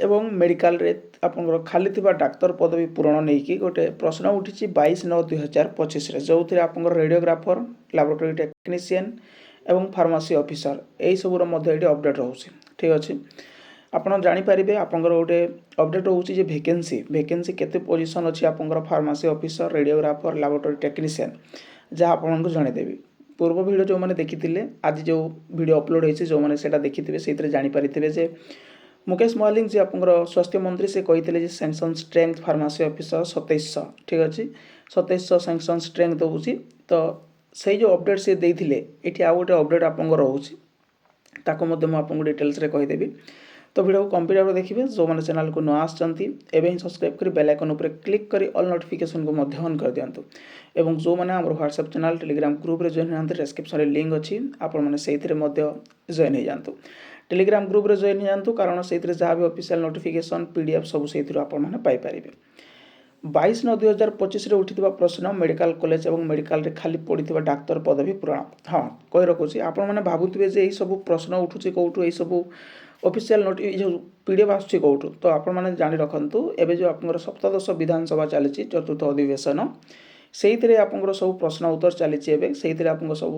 ଏବଂ ମେଡ଼ିକାଲରେ ଆପଣଙ୍କର ଖାଲି ଥିବା ଡାକ୍ତର ପଦବୀ ପୂରଣ ନେଇକି ଗୋଟେ ପ୍ରଶ୍ନ ଉଠିଛି 22/9/2025ରେ, ଯେଉଁଥିରେ ଆପଣଙ୍କର ରେଡ଼ିଓଗ୍ରାଫର, ଲାବୋରେଟୋରୀ ଟେକ୍ନିସିଆନ୍ ଏବଂ ଫାର୍ମାସି ଅଫିସର ଏହିସବୁର ମଧ୍ୟ ଏଠି ଅପଡ଼େଟ୍ ରହୁଛି। ଠିକ୍ ଅଛି, ଆପଣ ଜାଣିପାରିବେ ଆପଣଙ୍କର ଗୋଟେ ଅପଡ଼େଟ୍ ରହୁଛି ଯେ ଭେକେନ୍ସି କେତେ ପୋଜିସନ୍ ଅଛି ଆପଣଙ୍କର pharmacy officer, radiographer, laboratory technician, ଯାହା ଆପଣଙ୍କୁ ଜଣାଇଦେବି। ପୂର୍ବ ଭିଡ଼ିଓ ଯେଉଁମାନେ ଦେଖିଥିଲେ, ଆଜି ଯେଉଁ ଭିଡ଼ିଓ ଅପଲୋଡ଼ ହୋଇଛି ଯେଉଁମାନେ ସେଇଟା ଦେଖିଥିବେ ସେଇଥିରେ ଜାଣିପାରିଥିବେ ଯେ मुकेश महालिक जी आपंकर स्वास्थ्य मंत्री से कहते जे सैंक्शन स्ट्रेंथ फार्मासी ऑफिसर 2700। ठीक अच्छे 2700 सैंक्शन स्ट्रेंथ होची। तो सही जो अपडेट से देते ये आउ गोटे अपडेट आपंकर रोचे ताको आपको डिटेल्स रे कहीदेवी। तो वीडियो को कंप्लीट भाव देखिए। जो मैंने चैनल को न आसछंती एबे ही सब्सक्राइब कर बेल आइकन ऊपर क्लिक करी ऑल नोटिफिकेशन को मध्य ऑन कर दियंतु। एवं जो मैंने आम व्हाट्सएप चैनल टेलीग्राम ग्रुप रे जॉइन होते डिस्क्रिप्शन रे लिंक अच्छी आपण मैंने से जॉइन हो जातु। टेलीग्राम ग्रुप रे जॉइन हो जातु कारण से जहाँ भी ऑफिशियल नोटिफिकेशन पीडीएफ सब से आपने पाइपर। 22/9/2025 उठी प्रश्न मेडिकल कॉलेज और मेडिकल रे खाली पड़ी डाक्तर पदवी पूरण। हाँ कही रखुच्छी आपण मैंने भावुवे यही सब प्रश्न उठूँ कौटू यही सब ऑफिशियल नोटि जो पीडीएफ आसूँ कौटू। तो आपण मैंने जानी रखु एवं जो आप सप्तदश विधानसभा चली चतुर्थ अधिवेशन से आपंकर सब प्रश्न उत्तर चली से सब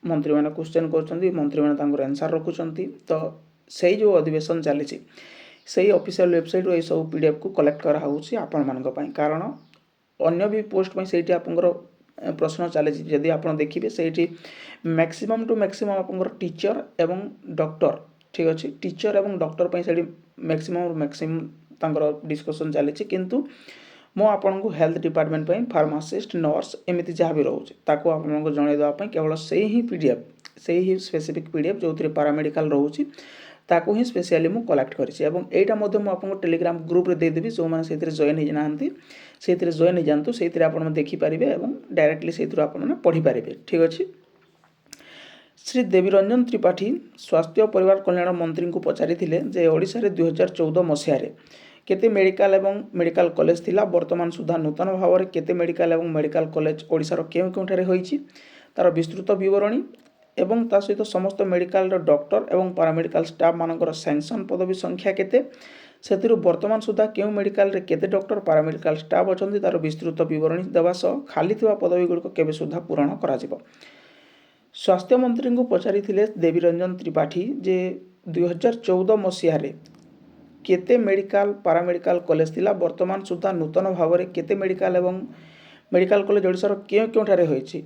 मंत्री मैंने क्वेश्चन कर मंत्री मैंने आंसर रखुंट। तो से जो अधिवेशन चली से ऑफिशियल वेबसाइट ये सब पीडीएफ को कलेक्ट कराऊँगी आपण मानी कारण अन्य भी पोस्ट से प्रश्न चली जदि आप देखिए से मैक्सिमम टू मैक्सिमम आप टीचर एवं डॉक्टर। ठीक अच्छे टीचर एवं डॉक्टर से मैक्सिमम डिस्कसन चली किंतु मो आपन को हेल्थ डिपार्टमेंट फार्मासिस्ट नर्स एमती जहाँ भी रोचे ताको आपको जनईदेवाई केवल से ही पीडीएफ से ही स्पेसिफिक पीडीएफ जो थी पारामेडिकल रोचे ताको ही स्पेशली मु कलेक्ट करिछि। एवं एटा मध्य मु आपको टेलीग्राम ग्रुप रे दे देबी जो माने सेतिर जॉइन हो जानांती सेतिर जॉइन हो जांतु सेतिर आपण देखि पारिबे एवं डायरेक्टली सेतिर आपण पढ़ी पारिबे। ठीक अछि। श्री देवीरंजन त्रिपाठी स्वास्थ्य परिवार कल्याण मंत्री को पचारिथिले जे ओडिशा रे 2014 मसिया रे केते मेडिकल एवं मेडिकल कॉलेज थिला वर्तमान सुधा नूतन भाव में केते मेडिकल एवं मेडिकल कॉलेज ओडिशा रो केउ केउठारे होईछि तार विस्तृत विवरणी एवं ता सहित समस्त मेडिकल डॉक्टर एवं पारामेडिकल स्टाफ मानकर सैंक्शन पदवी संख्या केते सेतिरु वर्तमान सुधा केउ मेडिकल रे केते डॉक्टर पारामेडिकल स्टाफ अछंती तार विस्तृत विवरणी देवा सह खाली थिबा पदवी गुड़िक केबे सुधा पूरण करा जिवो। स्वास्थ्य मंत्री को पचारिथिले देवीरंजन त्रिपाठी जे 2014 मसिया रे केते मेडिकल पारामेडिकल कॉलेज थिला वर्तमान सुधा नूतन भाव में केते मेडिकल एवं मेडिकल कॉलेज ओडिशा रो केउ केउठारे होईछि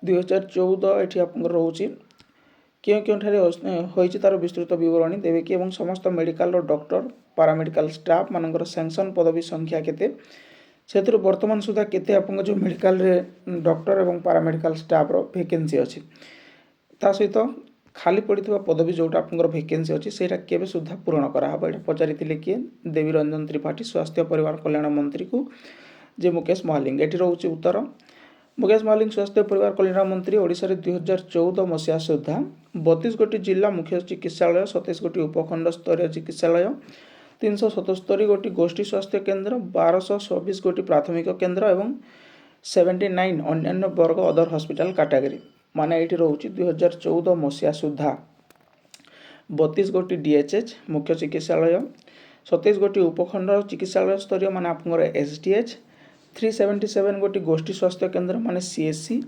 2014 एठी आपन रोची केउ केउठारे होईछि तार विस्तृत विवरणी देबे कि एवं समस्त मेडिकल रो डॉक्टर पारामेडिकल स्टाफ मानकर सैंक्शन पदवी संख्या केते सेतिर वर्तमान सुधा केते आपन जो मेडिकल रे डॉक्टर एवं पारामेडिकल स्टाफ रो वैकेंसी अछि ता सहित खाली पड़ी पदवी जोटा आप वैकेंसी अच्छी से केवे सुधा पूरण कराब ये पचारि किए देवीरंजन त्रिपाठी स्वास्थ्य परिवार कल्याण मंत्री को जे मुकेश महालिंग। ये रोचे उत्तर मुकेश महालिंग स्वास्थ्य परिवार कल्याण मंत्री ओडिशा रे 2014 मसीहा सुधा 32 गोटी जिला मुख्य चिकित्सालय 27 गोटी उपखंड स्तरीय चिकित्सालय 377 गोटी गोष्ठी स्वास्थ्य केन्द्र 1224 गोटी प्राथमिक केन्द्र एवं 79 अन्य वर्ग अदर हॉस्पिटल कैटेगरी माने ये रोचे 2014 मसीहा सुधा 32 गोटी डीएचएच मुख्य चिकित्सालय 27 गोटी उपखंड चिकित्सालय स्तरीय माने आपंकर एसडीएच 377 गोटी गोष्ठी स्वास्थ्य केन्द्र माने सीएससी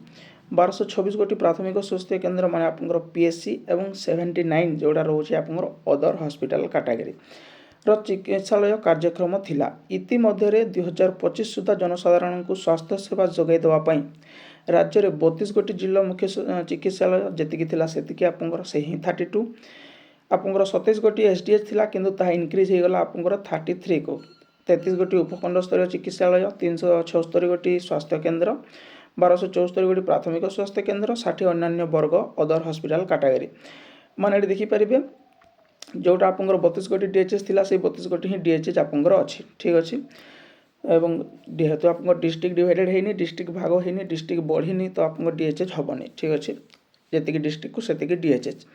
1226 गोटी प्राथमिक स्वास्थ्य केन्द्र माने आपंकर पीएससी एवं 79 जोड़ा रोचे आपंकर अदर हॉस्पिटल कैटेगरी चिकित्सालय कार्यक्रम थिला। इति मध्य 2025 सुधा जनसाधारण को स्वास्थ्य सेवा जोगाई देवाई राज्य में 32 गोटी जिला मुख्य चिकित्सालय जी थिला सेतिकी आपंकर से ही 32 आपंकर 27 गोटी एसडीएच थिला किंतु ताहा इनक्रीज हो गला आपंकर 33 को 33 गोटी उपखंड स्तरीय चिकित्सालय 376 गोटी स्वास्थ्य केन्द्र 1274 गोटी प्राथमिक स्वास्थ्य केन्द्र 60 अन्य वर्ग अदर हॉस्पिटल कैटेगरी माने ये देखिपारे जोटा आपंकर 32 गोटी डीएचएच थिला से 32 गोटी ही डीएचएच आपंकर अच्छी। ठीक अच्छे एवं जेहेतु आप डिस्ट्रिक्ट डिवाइडेड है डिस्ट्रिक्ट भाग है डिस्ट्रिक्ट बढ़ी तो आप डीएचएच हेनी। ठीक अच्छे जी डिस्ट्रिक्ट को सेतिकी डीएचएच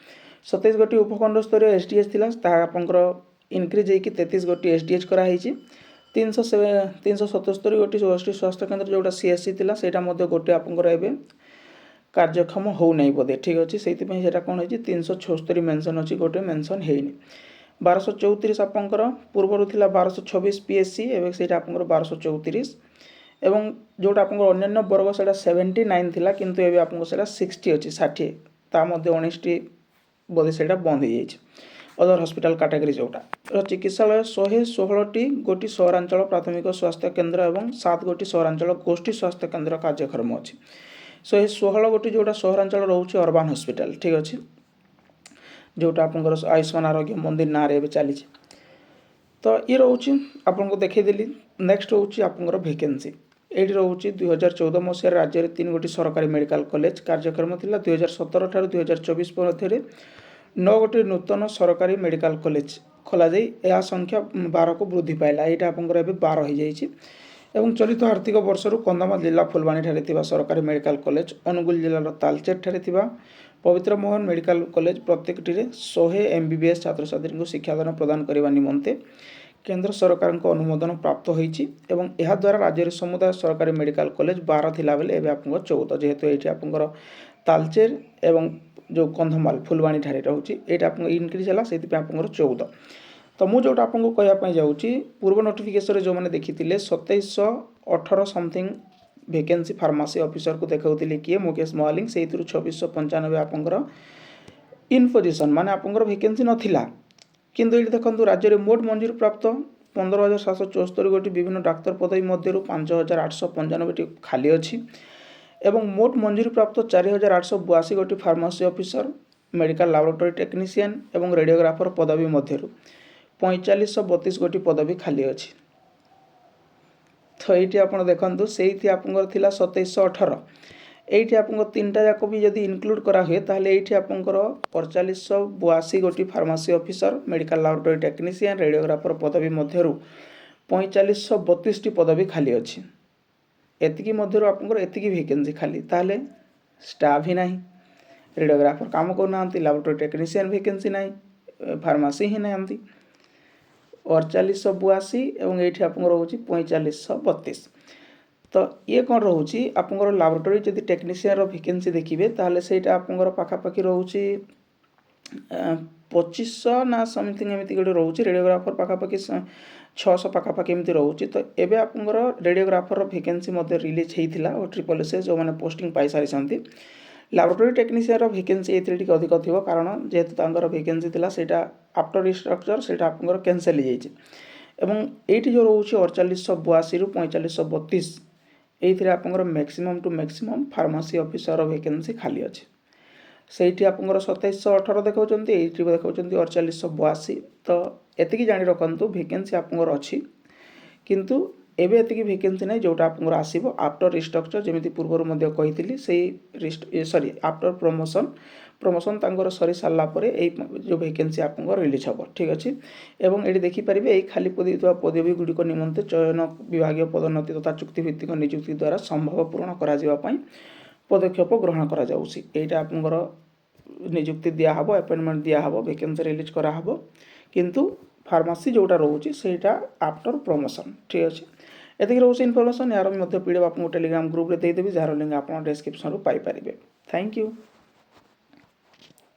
27 गोटी उपखंड स्तरीय एसडीएच थिला ताहा आपंकर इनक्रीज होगी 33 गोटी एसडीएच कराई 377 गोटी गोष्ठी स्वास्थ्य केन्द्र जोटा सीएससी थिला सेटा मध्य गोटे आपंकर एबे कार्यक्षम हो नहीं बोधे। ठीक अच्छे से कौन है 376 मेंशन अच्छी गोटे मेंशन है 1234 ଆପଣଙ୍କର ପୂର୍ବରୁ ଥିଲା 1226 PSC ଏବେ ସେଇଟା ଆପଣଙ୍କର 1234 ଏବଂ ଯେଉଁଟା ଆପଣଙ୍କର ଅନ୍ୟାନ୍ୟ ବର୍ଗ ସେଇଟା 79 ଥିଲା କିନ୍ତୁ ଏବେ ଆପଣଙ୍କର ସେଇଟା 60 ଅଛି 60 ତା ମଧ୍ୟ 19ଟି ବୋଧେ ସେଇଟା ବନ୍ଦ ହେଇଯାଇଛି ଅଦର ହସ୍ପିଟାଲ କାଟାଗୋରୀ ଯେଉଁଟା ଚିକିତ୍ସାଳୟ 116ଟି ଗୋଟି ସହରାଞ୍ଚଳ ପ୍ରାଥମିକ ସ୍ୱାସ୍ଥ୍ୟ କେନ୍ଦ୍ର ଏବଂ 7 ଗୋଟି ସହରାଞ୍ଚଳ ଗୋଷ୍ଠୀ ସ୍ୱାସ୍ଥ୍ୟ କେନ୍ଦ୍ର କାର୍ଯ୍ୟକ୍ରମ ଅଛି 116 ଗୋଟି ଯେଉଁଟା ସହରାଞ୍ଚଳ ରହୁଛି ଅର୍ବାନ୍ ହସ୍ପିଟାଲ ଠିକ୍ ଅଛି ଯେଉଁଟା ଆପଣଙ୍କର ଆୟୁଷ୍ମାନ ଆରୋଗ୍ୟ ମନ୍ଦିର ନାଁରେ ଏବେ ଚାଲିଛି ତ ଇଏ ରହୁଛି ଆପଣଙ୍କୁ ଦେଖେଇଦେଲି ନେକ୍ସଟ ହେଉଛି ଆପଣଙ୍କର ଭେକେନ୍ସି ଏଇଠି ରହୁଛି 2014 ମସିହାରେ ରାଜ୍ୟରେ 3 ଗୋଟି ସରକାରୀ ମେଡ଼ିକାଲ କଲେଜ କାର୍ଯ୍ୟକ୍ରମ ଥିଲା 2017 ଠାରୁ 2024 ମଧ୍ୟରେ 9 ଗୋଟି ନୂତନ ସରକାରୀ ମେଡ଼ିକାଲ କଲେଜ ଖୋଲାଯାଇ ଏହା ସଂଖ୍ୟା 12କୁ ବୃଦ୍ଧି ପାଇଲା ଏଇଟା ଆପଣଙ୍କର ଏବେ 12 ହେଇଯାଇଛି ଏବଂ ଚଳିତ ଆର୍ଥିକ ବର୍ଷରୁ କନ୍ଧମାଳ ଜିଲ୍ଲା ଫୁଲବାଣୀଠାରେ ଥିବା ସରକାରୀ ମେଡ଼ିକାଲ କଲେଜ ଅନୁଗୁଳ ଜିଲ୍ଲାର ତାଲଚେରଠାରେ ଥିବା Pabitra Mohan medical college ପ୍ରତ୍ୟେକଟିରେ 100 MBBS ଛାତ୍ରଛାତ୍ରୀଙ୍କୁ ଶିକ୍ଷାଦାନ ପ୍ରଦାନ କରିବା ନିମନ୍ତେ କେନ୍ଦ୍ର ସରକାରଙ୍କ ଅନୁମୋଦନ ପ୍ରାପ୍ତ ହୋଇଛି ଏବଂ ଏହାଦ୍ୱାରା ରାଜ୍ୟରେ ସମୁଦାୟ ସରକାରୀ ମେଡ଼ିକାଲ କଲେଜ 12 ଥିଲାବେଳେ ଏବେ ଆପଣଙ୍କର 14 ଯେହେତୁ ଏଇଠି ଆପଣଙ୍କର ତାଲଚେର ଏବଂ ଯେଉଁ କନ୍ଧମାଳ ଫୁଲବାଣୀଠାରେ ରହୁଛି ଏଇଟା ଆପଣଙ୍କର ଇନକ୍ରିଜ୍ ହେଲା ସେଇଥିପାଇଁ ଆପଣଙ୍କର 14 ତ ମୁଁ ଯେଉଁଟା ଆପଣଙ୍କୁ କହିବା ପାଇଁ ଯାଉଛି ପୂର୍ବ ନୋଟିଫିକେସନରେ ଯେଉଁମାନେ ଦେଖିଥିଲେ 2718 ସମଥିଙ୍ଗ ଭେକେନ୍ସି ଫାର୍ମାସି ଅଫିସରକୁ ଦେଖାଉଥିଲି କିଏ ମୁକେଶ ମହାଲିକ ସେଇଥିରୁ 2695 ଆପଣଙ୍କର ଇନ୍ ପୋଜିସନ୍ ମାନେ ଆପଣଙ୍କର ଭେକେନ୍ସି ନଥିଲା କିନ୍ତୁ ଏଇଠି ଦେଖନ୍ତୁ ରାଜ୍ୟରେ ମୋଟ ମଞ୍ଜୁରୀ ପ୍ରାପ୍ତ 15,774 ଗୋଟି ବିଭିନ୍ନ ଡାକ୍ତର ପଦବୀ ମଧ୍ୟରୁ 5,895ଟି ଖାଲି ଅଛି ଏବଂ ମୋଟ ମଞ୍ଜୁରୀ ପ୍ରାପ୍ତ 4,882 ଗୋଟି pharmacy officer medical laboratory technician ଏବଂ ରେଡ଼ିଓଗ୍ରାଫର ପଦବୀ ମଧ୍ୟରୁ 4532 ଗୋଟି ପଦବୀ ଖାଲି ଅଛି ତ ଏଇଠି ଆପଣ ଦେଖନ୍ତୁ ସେଇଠି ଆପଣଙ୍କର ଥିଲା 2718 এইটি আপনার তিনটা যাক বি যদি ইনক্লুড করা হয় তাহলে এইটি আপনার 4582 গোটি ফার্মাসি অফিসর মেডিকাল লাবরেটরি টেকনিশিয়ান রেডিওগ্রাফর পদবী মধ্যে 4532টি পদবী খালি অছি এতিকি মধ্যে আপনার এতিকি ভ্যাকেন্সি খালি তাহলে স্টাফ হি না রেডিওগ্রাফর কাম করুনা লাবরেটরি টেকনিশিয়ান ভ্যাকেন্সি না ফার্মাসি হি না 4882 এবং এইটি আপনার রয়েছে 4532 तो ये कौन रोचे आपंकर लाबोरेटरी जदि टेक्निशियन भैकेंसी देखिए ताहले सेटा आपंकर पाखापाखि रोचे 2500 ना समथिंग एमती गोटे रोचे रेडियोग्राफर पाखापाखि 600 पाखापाखि एमती रोचे तो एबे आपंकर रेडियोग्राफर भैकेंसी मध्य रिलीज होता और ट्रिपल एस जो मैंने पोस्टिंग पाई सारी लाबोरेटरी टेक्निशियन भैकेंसी ये अधिक थी कारण जेहेतु भैकेंसी थी सेटा आफ्टर रिस्ट्रक्चर से आपंकर कैंसल हो एवं ये जो रोचे 4882 रु 4532 ये आपंकर maximum to maximum pharmacy officer vacancy खाली अच्छे से आपंकर 2718 देखा ये देखा 4882 तो एति जाणी रखु वैकेंसी आपंकर अच्छी किंतु एबे एति वैकेंसी ना जोटा आपंकर आसीबो आफ्टर रिस्ट्रक्चर जमी पूर्व कही सॉरी आफ्टर प्रमोशन तांकर सरी सारा जो वैकेंसी आपको रिलीज हम ठीक अच्छे एवं ये देखिपारे यही खाली पदवी गुड़िक निमंते चयन विभाग पदोन्नति तथा चुक्तिभित्तिक नियुक्ति द्वारा संभव पूरण कराई पदक्षेप ग्रहण करा आपंकर नियुक्ति दिहब अपॉइंटमेंट दिहब वैकेंसी रिलीज कराहब किंतु फार्मासी जोटा रोचे सेटा आफ्टर प्रमोशन ठीक अच्छे एतिक रोचे इनफॉरमेशन यार पीडीएफ आपको टेलीग्राम ग्रुप रे देदेवि जार लिंक आप डिस्क्रिप्शन पाइपर थैंक यू।